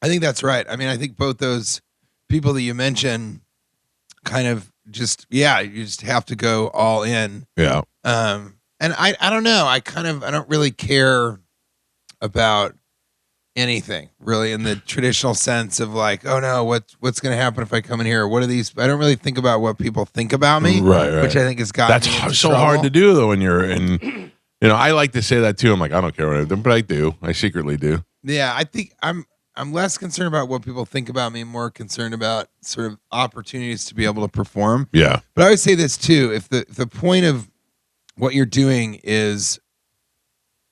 I think that's right. I mean, I think both those people that you mentioned kind of just, you just have to go all in. Yeah. And I don't know. I don't really care about anything really in the traditional sense of like, oh no, what's going to happen if I come in here? What are these? I don't really think about what people think about me, right. which I think has got that's me into so trouble. hard to do though when you're in. I like to say that too. I'm like, I don't care what I do, but I do. I secretly do. Yeah, I think I'm less concerned about what people think about me, more concerned about sort of opportunities to be able to perform. Yeah. But I would say this too: if the point of what you're doing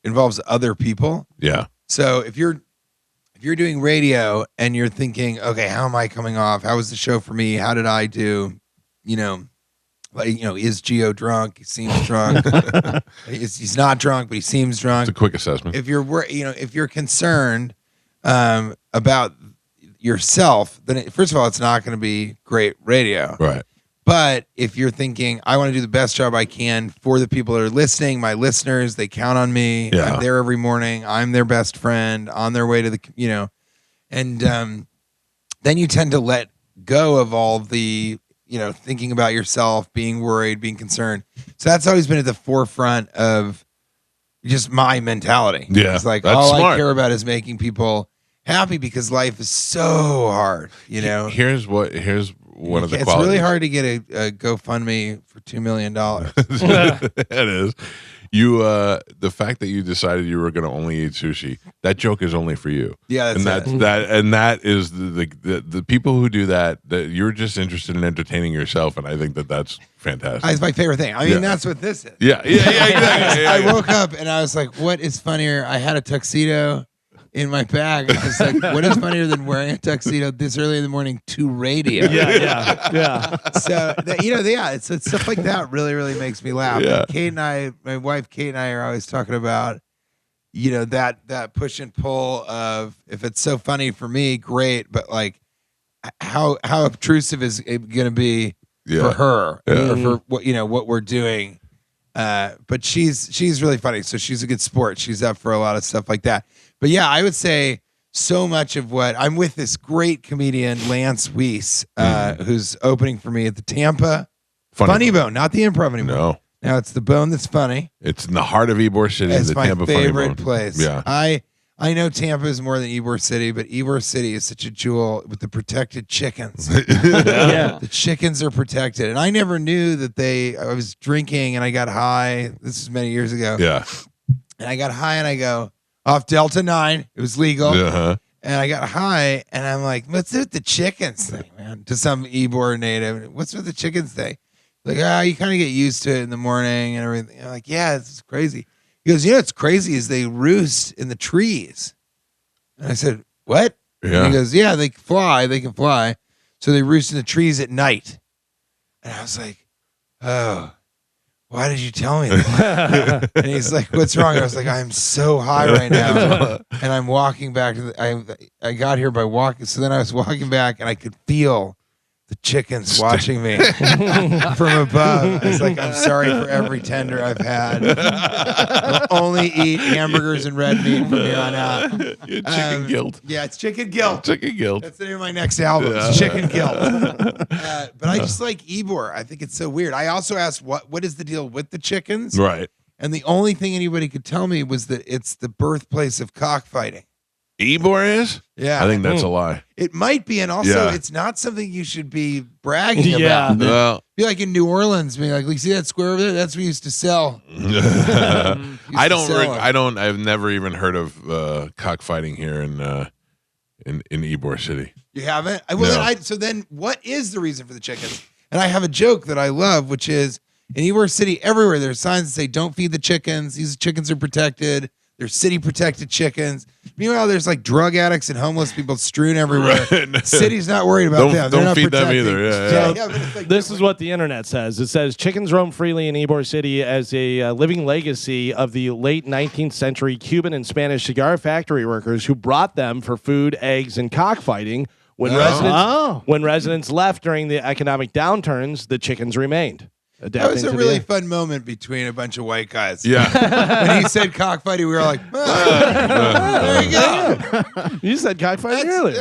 involves other people, yeah. So if you're doing radio and you're thinking, okay, how am I coming off? How was the show for me? How did I do? Is Gio drunk? He seems drunk. He's not drunk, but he seems drunk. It's a quick assessment. If you're concerned about yourself, then first of all, it's not going to be great radio. Right. But if you're thinking, I want to do the best job I can for the people that are listening, my listeners, they count on me. Yeah. I'm there every morning. I'm their best friend on their way to the, and then you tend to let go of all the, thinking about yourself, being worried, being concerned. So that's always been at the forefront of just my mentality. Yeah. It's like, that's all smart. I care about is making people happy because life is so hard, Here's one of the It's qualities. really hard to get a GoFundMe for $2 million. It is. You the fact that you decided you were going to only eat sushi, that joke is only for you. Yeah, that's it. that is the people who do that you're just interested in entertaining yourself, and I think that's fantastic. It's my favorite thing. I mean, that's what this is. Yeah, exactly. I woke up and I was like, what is funnier? I had a tuxedo in my bag. I was like, what is funnier than wearing a tuxedo this early in the morning to radio? Yeah. So, it's stuff like that really, really makes me laugh. Yeah. And my wife Kate and I are always talking about, that push and pull of, if it's so funny for me, great, but like how obtrusive is it going to be for her or for what we're doing. But she's really funny. So she's a good sport. She's up for a lot of stuff like that. But yeah, I would say so much of what I'm with this great comedian, Lance Weiss, who's opening for me at the Tampa Funny Bone, not the Improv anymore. No. Now it's the Bone that's funny. It's in the heart of Ybor City. It's the my Tampa favorite Funny Bone. place. Yeah. I know Tampa is more than Ybor City, but Ybor City is such a jewel with the protected chickens. The chickens are protected. And I never knew that I was drinking and I got high. This is many years ago. Yeah. And I got high and I go, off Delta 9. It was legal. Uh-huh. And I got high and I'm like, what's with the chickens thing, man? To some Ybor native. What's with the chickens thing? Like, you kind of get used to it in the morning and everything. I'm like, yeah, it's crazy. He goes, what's crazy is they roost in the trees. And I said, what? Yeah. And he goes, yeah, they can fly. So they roost in the trees at night. And I was like, oh, why did you tell me that? And he's like, what's wrong? I was like, I'm so high right now. And I'm walking back I got here by walking. So then I was walking back and I could feel the chickens watching me from above. I was like, I'm sorry for every tender I've had. I'll only eat hamburgers and red meat from here on out. Chicken guilt. Yeah, it's Chicken Guilt. Chicken guilt. That's the name of my next album. It's Chicken Guilt. But I just like Ybor. I think it's so weird. I also asked, what is the deal with the chickens? Right. And the only thing anybody could tell me was that it's the birthplace of cockfighting. Ybor is? Yeah. I think that's a lie. It might be, and also it's not something you should be bragging about. Well, Be like in New Orleans, being like, see that square over there? That's what we used to sell. I've never even heard of cockfighting here in Ybor City. You haven't? No. So then what is the reason for the chickens? And I have a joke that I love, which is in Ybor City, everywhere there's signs that say, don't feed the chickens. These chickens are protected. They're city protected chickens. Meanwhile, there's like drug addicts and homeless people strewn everywhere. Right. City's not worried about them. They're Don't not feed protecting. them either. Yeah. So this is what the internet says. It says chickens roam freely in Ybor City as a living legacy of the late 19th century Cuban and Spanish cigar factory workers who brought them for food, eggs, and cockfighting. When residents left during the economic downturns, the chickens remained. adapting was a to really the. fun moment between a bunch of white guys. Yeah. When he said cockfighting, we were like, there you go. You said cockfighting earlier.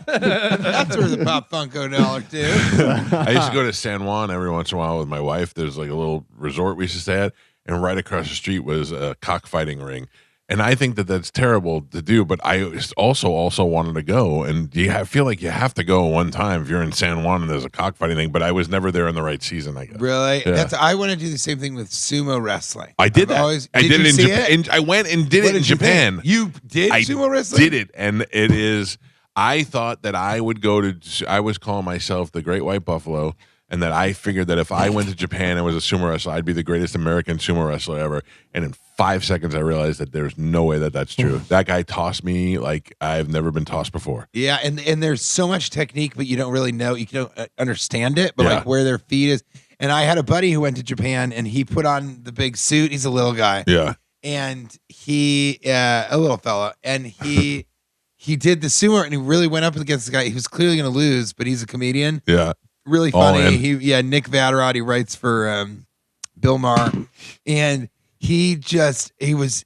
That's where the Pop Funko dollar too. I used to go to San Juan every once in a while with my wife. There's like a little resort we used to stay at, and right across the street was a cockfighting ring. And I think that that's terrible to do, but I also wanted to go. And I feel like you have to go one time if you're in San Juan and there's a cockfighting thing. But I was never there in the right season, I guess. Really? Yeah. I want to do the same thing with sumo wrestling. I did I've that. always- I did you it in see Japan. I went and did What it in did you Japan. think? You did I sumo wrestling? did it, and it is. I thought that I would go to. I was calling myself the Great White Buffalo, and that I figured that if I went to Japan and was a sumo wrestler, I'd be the greatest American sumo wrestler ever. And in 5 seconds, I realized that there's no way that that's true. That guy tossed me like I've never been tossed before. Yeah, and there's so much technique, but you don't really know. You don't understand it, but Yeah. like where their feet is. And I had a buddy who went to Japan, and he put on the big suit. He's a little guy. Yeah, And he, a little fella, and he did the sumo, and he really went up against the guy. He was clearly going to lose, but he's a comedian. yeah. Really All funny. in. Nick Vatterott, he writes for Bill Maher, and he was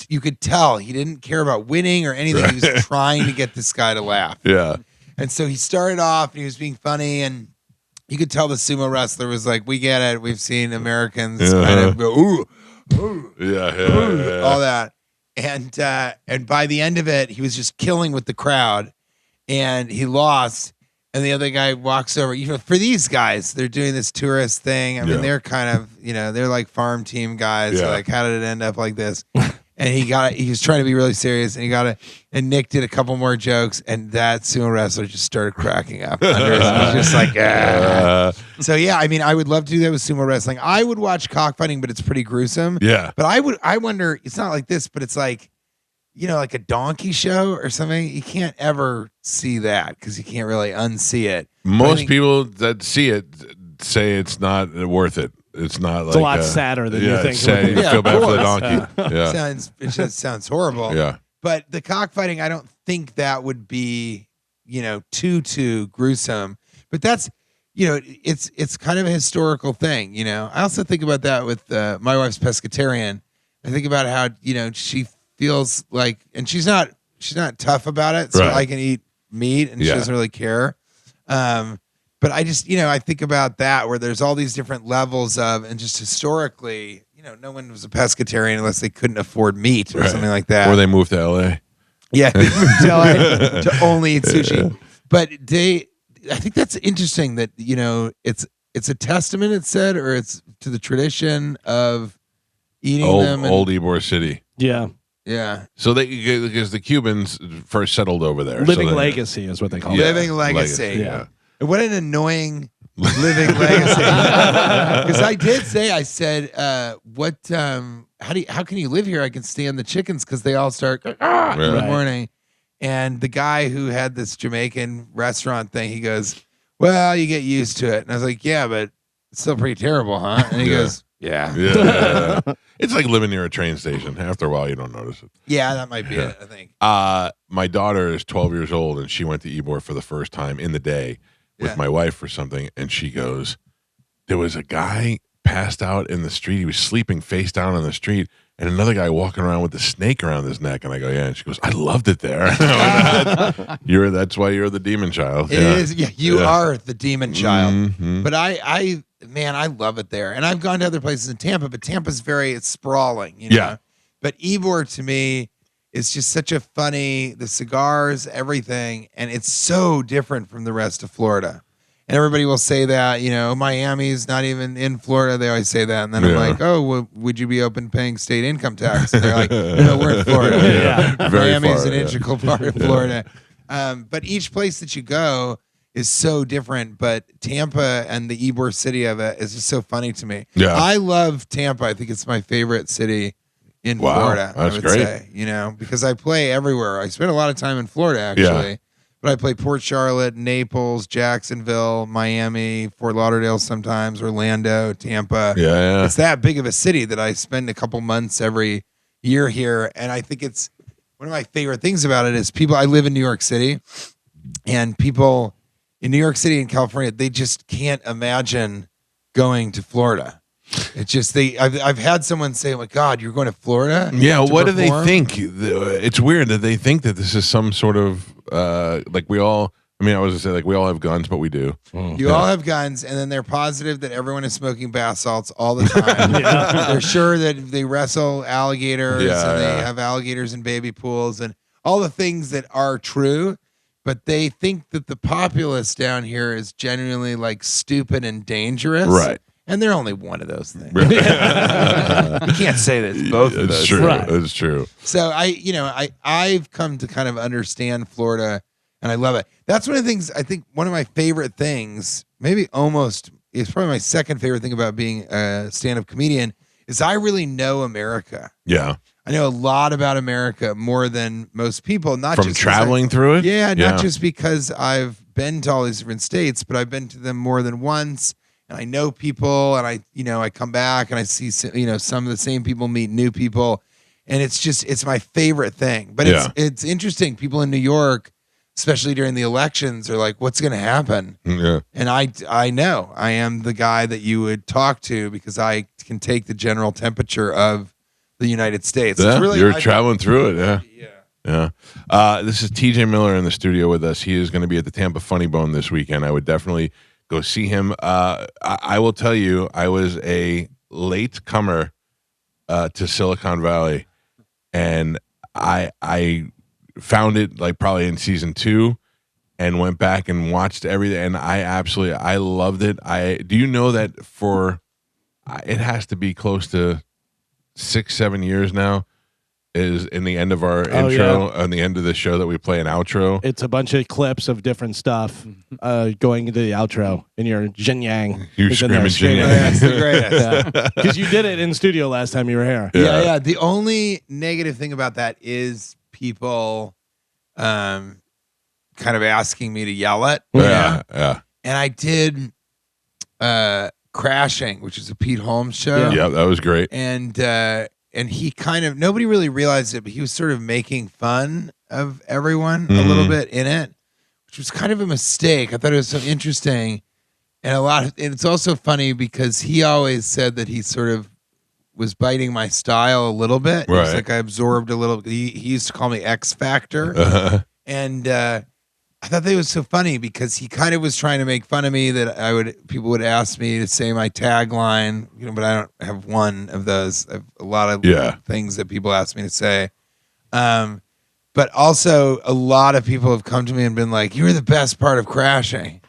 you could tell he didn't care about winning or anything. He was trying to get this guy to laugh. Yeah. And so he started off and he was being funny, and you could tell the sumo wrestler was like, "We get it. We've seen Americans kind of go ooh, ooh, Yeah. all that." And by the end of it, he was just killing with the crowd, and he lost. And the other guy walks over. You know, for these guys, they're doing this tourist thing. I mean, Yeah. they're kind of, they're like farm team guys. Yeah. Like, how did it end up like this? And he was trying to be really serious, and Nick did a couple more jokes, and that sumo wrestler just started cracking up. Under his, he was just like, ah. So yeah, I mean, I would love to do that with sumo wrestling. I would watch cockfighting, but it's pretty gruesome. Yeah. But I wonder, it's not like this, but it's like, like a donkey show or something. You can't ever see that because you can't really unsee it. Most people that see it say it's not worth it. It's not It's a lot sadder than you think. You Yeah, feel of bad for the course. donkey. Yeah. It just sounds horrible. Yeah. But the cockfighting, I don't think that would be, too gruesome. But that's, it's kind of a historical thing. I also think about that with my wife's pescatarian. I think about how she feels like, and she's not tough about it, so Right. I can eat meat, and she Yeah. doesn't really care. But I just, I think about that where there's all these different levels of, and just historically, no one was a pescatarian unless they couldn't afford meat or Right. something like that. Or they moved to LA. Yeah, they moved to LA to only eat sushi. But I think that's interesting that it's a testament, it said, or it's to the tradition of eating them. Old Ybor City. Yeah. Yeah, So because the Cubans first settled over there. Living so they- legacy is what they call Yeah. it. living legacy. Yeah. And what an annoying living legacy. Because I said, how can you live here? I can stand the chickens because they all start in the Right. morning. And the guy who had this Jamaican restaurant thing, he goes, "Well, you get used to it." And I was like, "Yeah, but it's still pretty terrible, huh?" And he Yeah. goes, "Yeah, Yeah. It's like living near a train station. After a while, you don't notice it. yeah, that might be it." I think. My daughter is 12 years old, and she went to Ybor for the first time in the day with Yeah. my wife for something, and she goes, there was a guy passed out in the street. He was sleeping face down on the street, and another guy walking around with a snake around his neck. And I go, yeah. And she goes, I loved it there. That's why you're the demon child. It is. Yeah, you Yeah. are the demon child. Mhm. But I love it there. And I've gone to other places in Tampa, but Tampa's it's sprawling, Yeah. But Ybor to me is just such a funny, the cigars, everything, and it's so different from the rest of Florida. And everybody will say that, Miami's not even in Florida. They always say that. And then I'm Yeah. like, oh, well, would you be open paying state income tax? And they're like, no, we're in Florida. Yeah. Very Miami's far, an yeah. integral part of Florida. But each place that you go is so different. But Tampa and the Ybor city of it is just so funny to me. Yeah. I love Tampa. I think it's my favorite city in Wow, Florida. I that's would great. say, because I play everywhere. I spend a lot of time in Florida, actually. Yeah. But I play Port Charlotte, Naples, Jacksonville, Miami, Fort Lauderdale sometimes, Orlando, Tampa. Yeah. It's that big of a city that I spend a couple months every year here. And I think it's one of my favorite things about it is I live in New York City, and people in New York City and California, they just can't imagine going to Florida. It's just I've had someone say, "Oh my God, you're going to Florida?" Yeah, to what do they perform?" think? It's weird that they think that this is some sort of like we all. I mean, I was gonna say like we all have guns, but we do. You all have guns, and then they're positive that everyone is smoking bath salts all the time. They're sure that they wrestle alligators and they have alligators in baby pools and all the things that are true. But they think that the populace down here is genuinely like stupid and dangerous. Right. And they're only one of those things. Right. You can't say that it's both of It's those. true. Right. It's true. So I've come to kind of understand Florida, and I love it. That's one of the things I think. One of my favorite things, maybe almost, it's probably my second favorite thing about being a stand-up comedian, is I really know America. Yeah. I know a lot about America, more than most people. Not From just traveling through it. Yeah, not just because I've been to all these different states, but I've been to them more than once. And I know people, and I come back and I see, some of the same people meet new people, and it's my favorite thing. But it's interesting. People in New York, especially during the elections, are like, "What's going to happen?" Yeah. And I know I am the guy that you would talk to because I can take the general temperature of the United States. Yeah, It's really, you're traveling through it. Yeah. Yeah. Yeah. This is TJ Miller in the studio with us. He is going to be at the Tampa Funny Bone this weekend. I would definitely go see him. I will tell you, I was a late comer to Silicon Valley, and I found it like probably in season 2 and went back and watched everything, and I loved it. Do you know that it has to be close to 6-7 years now is in the end of our intro, on the end of the show that we play an outro. It's a bunch of clips of different stuff going into the outro, and your Jin Yang. You screaming Jin Yang. That's the greatest. Because you did it in studio last time you were here. Yeah. The only negative thing about that is people kind of asking me to yell it. Yeah. And I did Crashing, which is a Pete Holmes show. Yeah, that was great. And he kind of, nobody really realized it, but he was sort of making fun of everyone a little bit in it, which was kind of a mistake. I thought it was so interesting. And it's also funny because he always said that he sort of was biting my style a little bit. It was Right. like I absorbed a little. He used to call me X Factor. And I thought that was so funny because he kind of was trying to make fun of me that people would ask me to say my tagline, but I don't have one of those. I have a lot of things that people ask me to say. But also a lot of people have come to me and been like, "You were the best part of Crashing."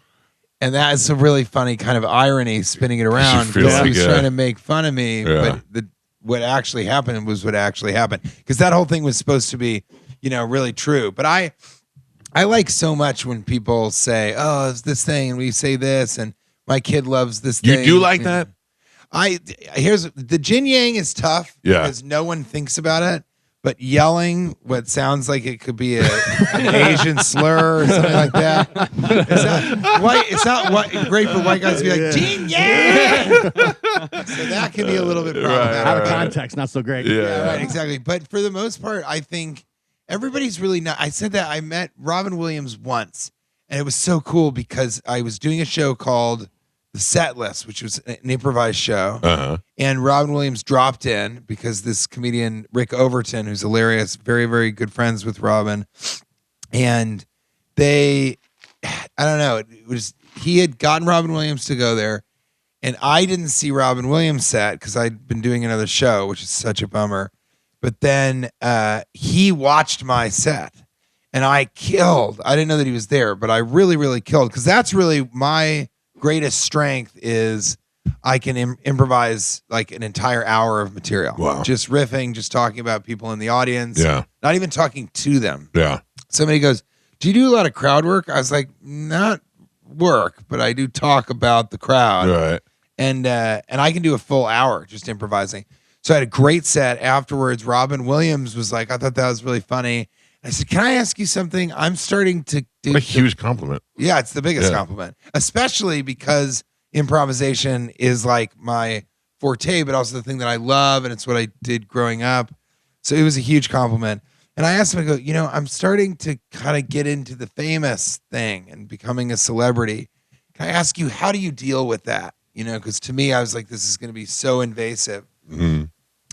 And that is a really funny kind of irony spinning it around because he was trying to make fun of me, but what actually happened was what actually happened. Because that whole thing was supposed to be, really true. But I like so much when people say, "Oh, it's this thing," and we say this, and my kid loves this thing. You do like that? Here's the Jin Yang is tough because no one thinks about it. But yelling what sounds like it could be an Asian slur or something like that. It's not great for white guys to be like, Jin Yang! So that can be a little bit problematic. Out of context, not so great. Yeah, right, exactly. But for the most part, I think everybody's really not. I said that I met Robin Williams once, and it was so cool because I was doing a show called The Set List, which was an improvised show. And Robin Williams dropped in because this comedian, Rick Overton, who's hilarious, very, very good friends with Robin. And I don't know, he had gotten Robin Williams to go there. And I didn't see Robin Williams' set because I'd been doing another show, which is such a bummer. But then he watched my set and I killed. I didn't know that he was there, but I really, really killed because that's really my greatest strength is I can improvise like an entire hour of material. Wow. Just riffing, just talking about people in the audience. Yeah. Not even talking to them. Yeah. Somebody goes, "Do you do a lot of crowd work?" I was like, "Not work, but I do talk about the crowd." Right. And I can do a full hour just improvising. So I had a great set. Afterwards, Robin Williams was like, "I thought that was really funny." I said, "Can I ask you something? I'm starting to do What a huge compliment. Yeah, it's the biggest compliment, especially because improvisation is like my forte, but also the thing that I love, and it's what I did growing up. So it was a huge compliment. And I asked him, I go, I'm starting to kind of get into the famous thing and becoming a celebrity. Can I ask you, how do you deal with that? you know, because to me, I was like, this is going to be so invasive. Mhm.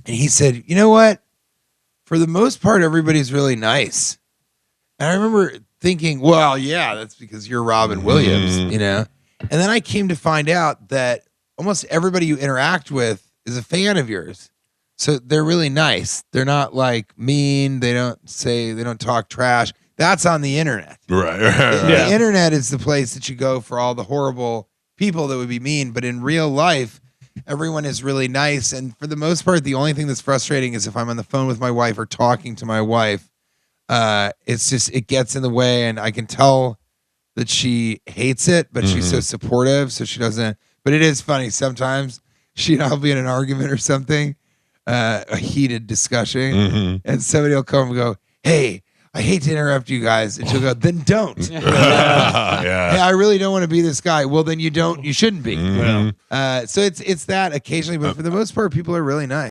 And he said, you know what? For the most part, everybody's really nice. And I remember thinking, well, yeah, that's because you're Robin Williams, you know? And then I came to find out that almost everybody you interact with is a fan of yours. So they're really nice. They're not like mean. They don't talk trash. That's on the internet. Right. The internet is the place that you go for all the horrible people that would be mean. But in real life, everyone is really nice. And for the most part, the only thing that's frustrating is if I'm on the phone with my wife or talking to my wife, it's just, it gets in the way, and I can tell that she hates it, but she's so supportive. So she doesn't, but it is funny. Sometimes I'll be in an argument or something, a heated discussion, and somebody will come and go, hey, I hate to interrupt you guys. And she'll go, then don't. Hey, I really don't want to be this guy. Well, then you shouldn't be. So it's that occasionally, but for the most part, people are really nice.